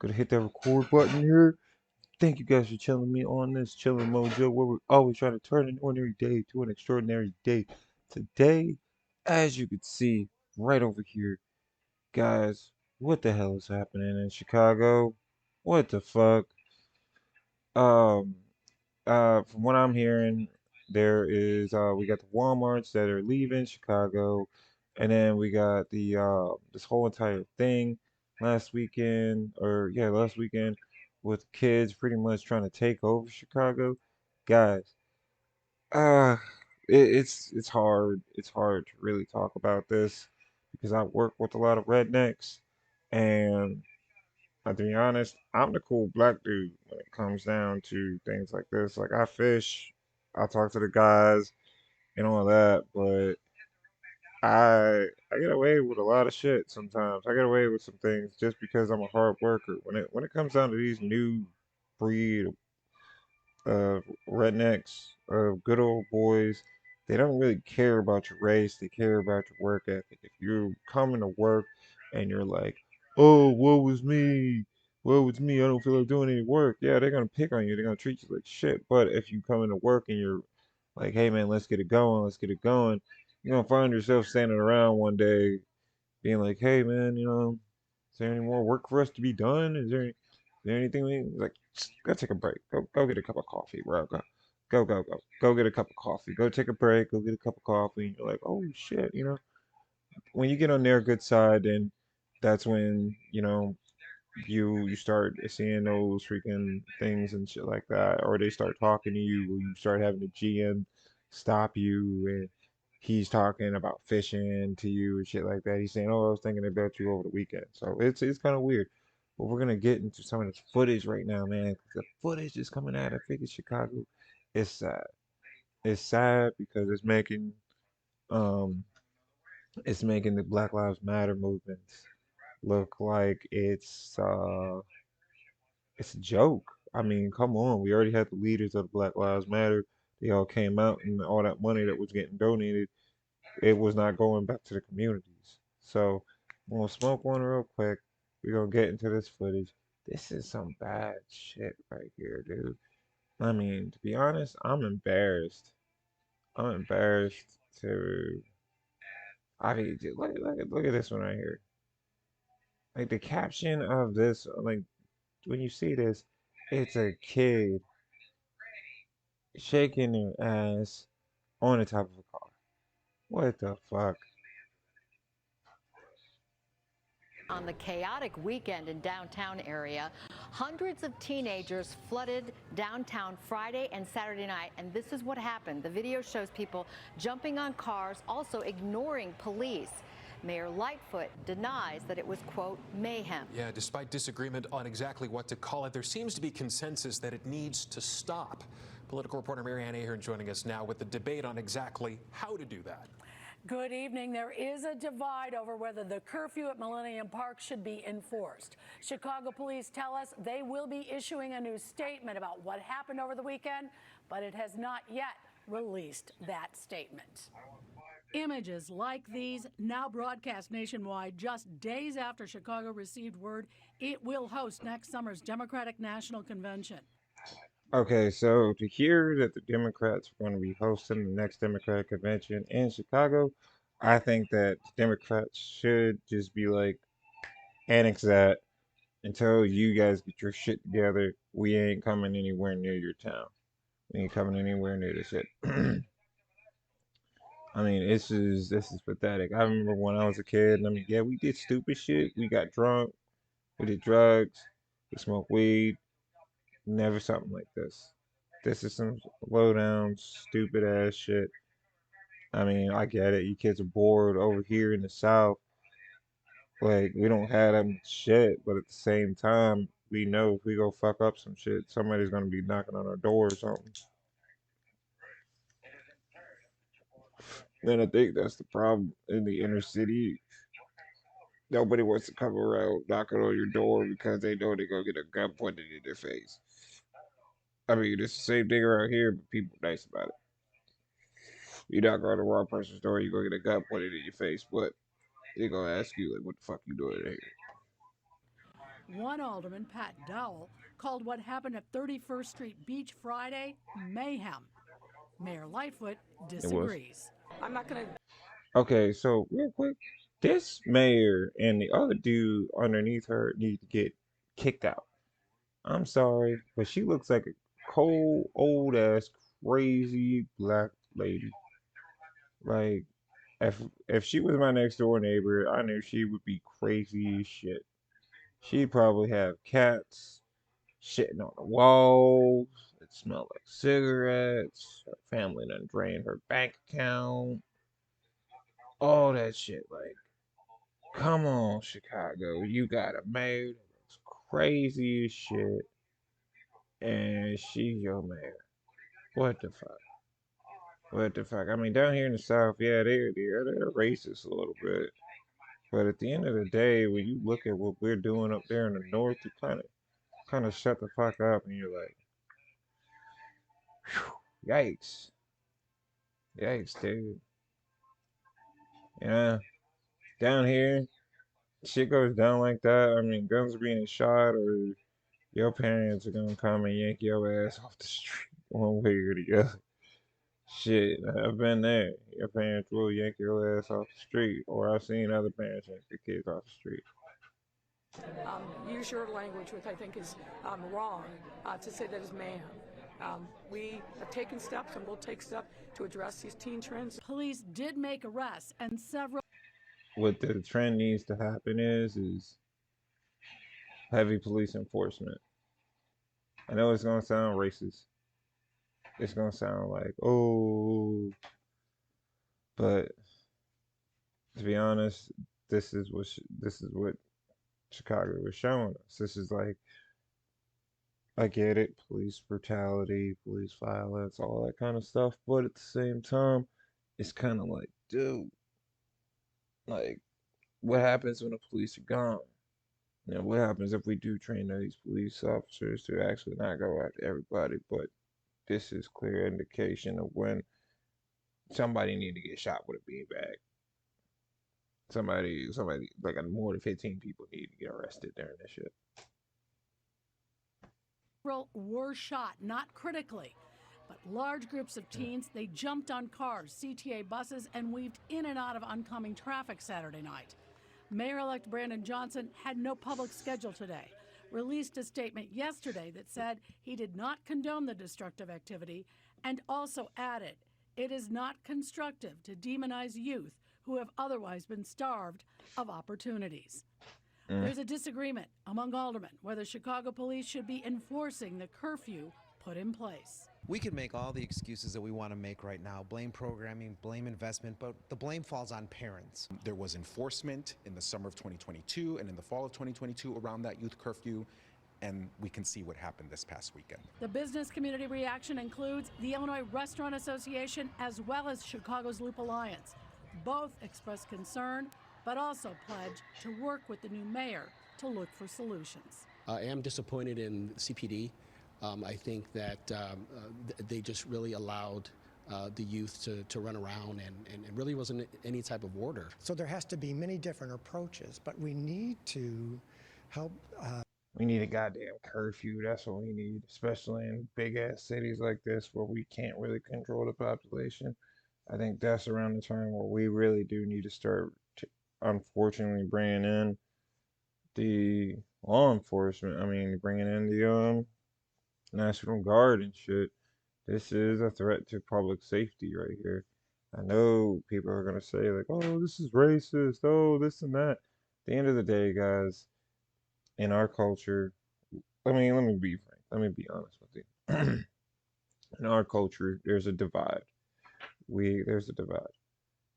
Gonna hit that record button here. Thank you guys for chilling me on this chilling mojo where we're always trying to turn an ordinary day to an extraordinary day. Today, as you can see right over here, guys, what the hell is happening in Chicago? What the fuck? Um, from what I'm hearing, there is we got the WalMarts that are leaving Chicago, and then we got the this whole entire thing last weekend with kids pretty much trying to take over Chicago. Guys, uh it's hard. It's hard to really talk about this because I work with a lot of rednecks and to be honest, I'm the cool black dude when it comes down to things like this. Like I fish, I talk to the guys and all that, but I get away with a lot of shit sometimes. I get away with some things just because I'm a hard worker. When it comes down to these new breed of rednecks, of good old boys, they don't really care about your race. They care about your work ethic. If you're coming to work and you're like, "Oh, woe was me, woe was me. I don't feel like doing any work." Yeah, they're gonna pick on you. They're gonna treat you like shit. But if you come into work and you're like, "Hey, man, let's get it going. Let's get it going," you're gonna find yourself standing around one day being like, "Hey, man, is there any more work for us to be done? Is there anything we like? Go take a break. Go get a cup of coffee, bro. Go get a cup of coffee. Go take a break. Go get a cup of coffee." And you're like, "Oh shit," when you get on their good side, then that's when you start seeing those freaking things and shit like that, or they start talking to you, or you start having the GM stop you, and he's talking about fishing to you and shit like that. He's saying, "Oh, I was thinking about you over the weekend." So it's kind of weird. But we're gonna get into some of this footage right now, man. The footage is coming out of freaking Chicago. It's sad. It's sad because um it's making the Black Lives Matter movements look like it's a joke. I mean, come on. We already had the leaders of the Black Lives Matter. They all came out, and all that money that was getting donated, it was not going back to the communities. So, I'm gonna smoke one real quick. We're gonna get into this footage. This is some bad shit right here, dude. I mean, to be honest, I'm embarrassed. I'm embarrassed to. I mean, dude, look at this one right here. Like the caption of this, like when you see this, it's a kid shaking their ass on the top of a car. What the fuck? On the chaotic weekend in downtown area, hundreds of teenagers flooded downtown Friday and Saturday night, and this is what happened. The video shows people jumping on cars, also ignoring police. Mayor Lightfoot denies that it was, quote, mayhem. Yeah, despite disagreement on exactly what to call it, there seems to be consensus that it needs to stop. Political reporter Marianne Ahern joining us now with the debate on exactly how to do that. Good evening. There is a divide over whether the curfew at Millennium Park should be enforced. Chicago police tell us they will be issuing a new statement about what happened over the weekend, but it has not yet released that statement. Images like these now broadcast nationwide just days after Chicago received word it will host next summer's Democratic National Convention. Okay, so to hear that the Democrats are going to be hosting the next Democratic convention in Chicago, I think that the Democrats should just be like, annex that until you guys get your shit together. We ain't coming anywhere near your town. We ain't coming anywhere near this shit. I mean, this is pathetic. I remember when I was a kid. I mean, yeah, we did stupid shit. We got drunk. We did drugs. We smoked weed. Never something like this. This is some low down, stupid ass shit. I mean, I get it. You kids are bored over here in the South. Like, we don't have that much shit, but at the same time, we know if we go fuck up some shit, somebody's gonna be knocking on our door or something. And I think that's the problem in the inner city. Nobody wants to come around knocking on your door because they know they're gonna get a gun pointed in their face. I mean, it's the same thing around here, but people are nice about it. You're not going to the wrong person's door, you're gonna get a gun pointed in your face, but they're gonna ask you like, "What the fuck you doing here?" One alderman, Pat Dowell, called what happened at 31st Street Beach Friday mayhem. Mayor Lightfoot It was. disagrees. I'm not going to. Okay, so real quick, this mayor and the other dude underneath her need to get kicked out. I'm sorry, but she looks like a cold, old ass, crazy black lady. Like, if she was my next door neighbor, I knew she would be crazy as shit. She'd probably have cats shitting on the walls. It smelled like cigarettes. Her family done drained her bank account. All that shit. Like, come on, Chicago. You got a mayor that looks crazy as shit. And she's your mayor. What the fuck? What the fuck? I mean, down here in the South, yeah, they're racist a little bit. But at the end of the day, when you look at what we're doing up there in the North, you kind of shut the fuck up, and you're like, whew, yikes, yikes, dude. Yeah, down here, shit goes down like that. I mean, guns are being shot, or your parents are gonna come and yank your ass off the street one way or the other. Shit, I've been there. Your parents will yank your ass off the street, or I've seen other parents yank their kids off the street. Use your language, which I think is wrong, to say that is mayhem. We have taken steps and will take steps to address these teen trends. Police did make arrests and several. What the trend needs to happen is heavy police enforcement. I know it's gonna sound racist. It's gonna sound like, oh, but to be honest, this is what Chicago was showing us. This is like, I get it, police brutality, police violence, all that kind of stuff, but at the same time, it's kind of like, dude, like, what happens when the police are gone? You know, what happens if we do train these police officers to actually not go after everybody, but this is clear indication of when somebody need to get shot with a beanbag. Somebody, like more than 15 people need to get arrested during this shit. Were shot, not critically, but large groups of teens, they jumped on cars, CTA buses, and weaved in and out of oncoming traffic Saturday night. Mayor-elect Brandon Johnson had no public schedule today, released a statement yesterday that said he did not condone the destructive activity, and also added, it is not constructive to demonize youth who have otherwise been starved of opportunities. There's a disagreement among aldermen whether Chicago police should be enforcing the curfew put in place. We can make all the excuses that we want to make right now, blame programming, blame investment, but the blame falls on parents. There was enforcement in the summer of 2022 and in the fall of 2022 around that youth curfew, and we can see what happened this past weekend. The business community reaction includes the Illinois Restaurant Association as well as Chicago's Loop Alliance. Both expressed concern, but also pledged to work with the new mayor to look for solutions. I am disappointed in CPD. I think that they just really allowed the youth to run around and it really wasn't any type of order. So there has to be many different approaches, but we need to help. We need a goddamn curfew. That's what we need, especially in big ass cities like this where we can't really control the population. I think that's around the time where we really do need to start, unfortunately, bringing in the law enforcement. I mean, bringing in the National Guard and shit. This is a threat to public safety right here. I know people are gonna say like, "Oh, this is racist. Oh, this and that." At the end of the day, guys, in our culture, let me be frank. Let me be honest with you. In our culture, there's a divide. There's a divide.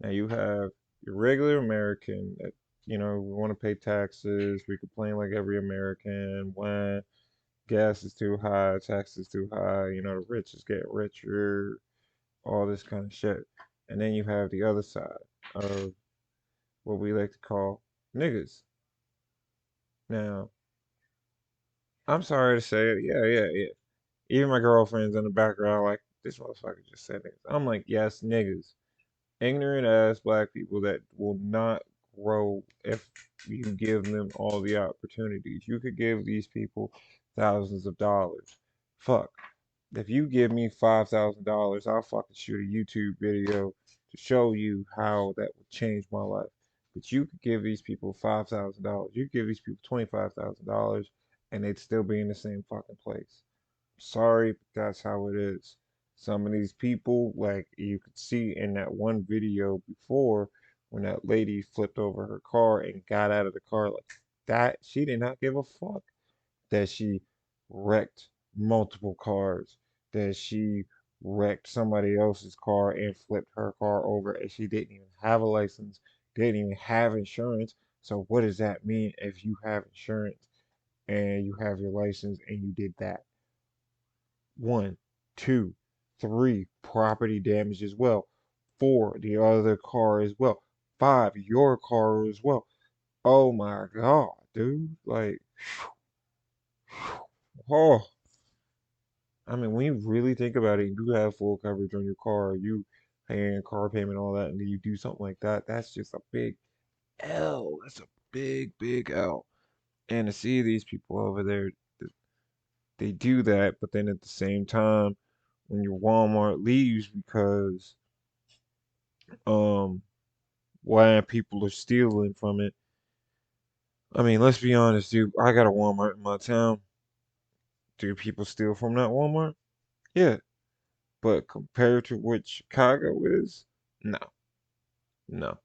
Now you have your regular American that we want to pay taxes. We complain like every American when gas is too high, taxes too high. The rich is getting richer, all this kind of shit. And then you have the other side of what we like to call niggas. Now, I'm sorry to say it. Yeah. Even my girlfriend's in the background like, this motherfucker just said niggas. I'm like, yes, niggas. Ignorant ass black people that will not grow if you give them all the opportunities. You could give these people thousands of dollars. Fuck. If you give me $5,000, I'll fucking shoot a YouTube video to show you how that would change my life. But you could give these people $5,000. You could give these people $25,000 and they'd still be in the same fucking place. Sorry, but that's how it is. Some of these people, like you could see in that one video before, when that lady flipped over her car and got out of the car like that, she did not give a fuck that she wrecked multiple cars, that she wrecked somebody else's car and flipped her car over, and she didn't even have a license, didn't even have insurance. So what does that mean if you have insurance and you have your license and you did that? One, two, three, property damage as well. Four, the other car as well. Five, your car as well. Oh my God, dude. Like, oh, I mean, when you really think about it, you have full coverage on your car, you paying car payment, all that, and then you do something like that, that's just a big L. That's a big, big L. And to see these people over there, they do that, but then at the same time, when your Walmart leaves because um why people are stealing from it. I mean, let's be honest, dude. I got a Walmart in my town. Do people steal from that Walmart? Yeah. But compared to what Chicago is, no, no.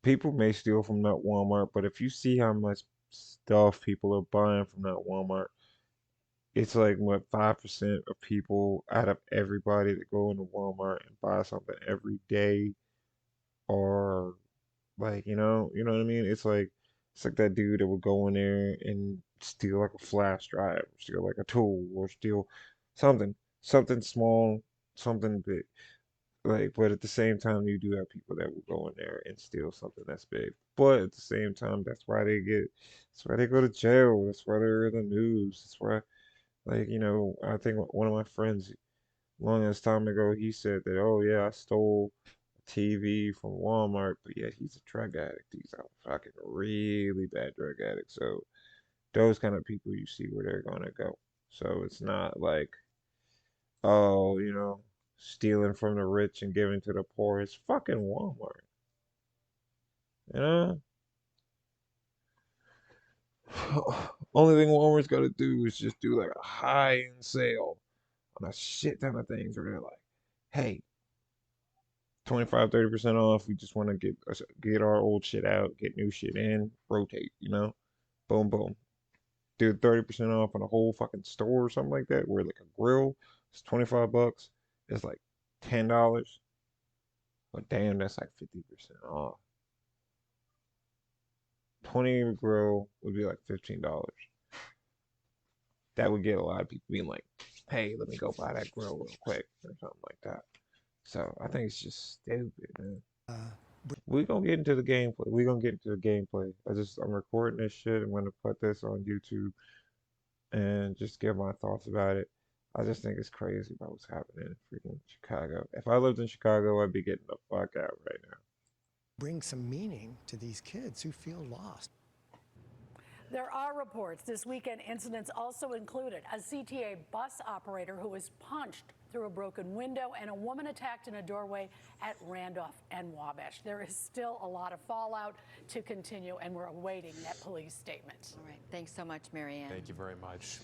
People may steal from that Walmart, but if you see how much stuff people are buying from that Walmart, it's like what 5% of people out of everybody that go into Walmart and buy something every day are like, you know what I mean? It's like that dude that would go in there and steal like a flash drive, or steal like a tool, or steal something small, something big. Like, but at the same time, you do have people that will go in there and steal something that's big. But at the same time, that's why they go to jail. That's why they're in the news. That's why, like, I think one of my friends, long as time ago, he said that, oh yeah, I stole a TV from Walmart, but yet he's a drug addict. He's a fucking really bad drug addict. So those kind of people, you see where they're gonna go. So it's not like, oh, stealing from the rich and giving to the poor. It's fucking Walmart. You know? Only thing Walmart's got to do is just do like a high end sale on a shit ton of things where they're like, hey, 25, 30% off. We just want to get our old shit out, get new shit in, rotate, Boom, boom. Do 30% off on a whole fucking store or something like that, where like a grill is $25. It's like $10. But damn, that's like 50% off. 20 grill would be like $15. That would get a lot of people being like, hey, let me go buy that grill real quick or something like that. So I think it's just stupid, man. We're gonna get into the gameplay. We're gonna get into the gameplay. I'm recording this shit. I'm gonna put this on YouTube and just give my thoughts about it. I just think it's crazy about what's happening in freaking Chicago. If I lived in Chicago, I'd be getting the fuck out right now. Bring some meaning to these kids who feel lost. There are reports this weekend incidents also included a CTA bus operator who was punched through a broken window and a woman attacked in a doorway at Randolph and Wabash. There is still a lot of fallout to continue, and we're awaiting that police statement. All right. Thanks so much, Marianne. Thank you very much.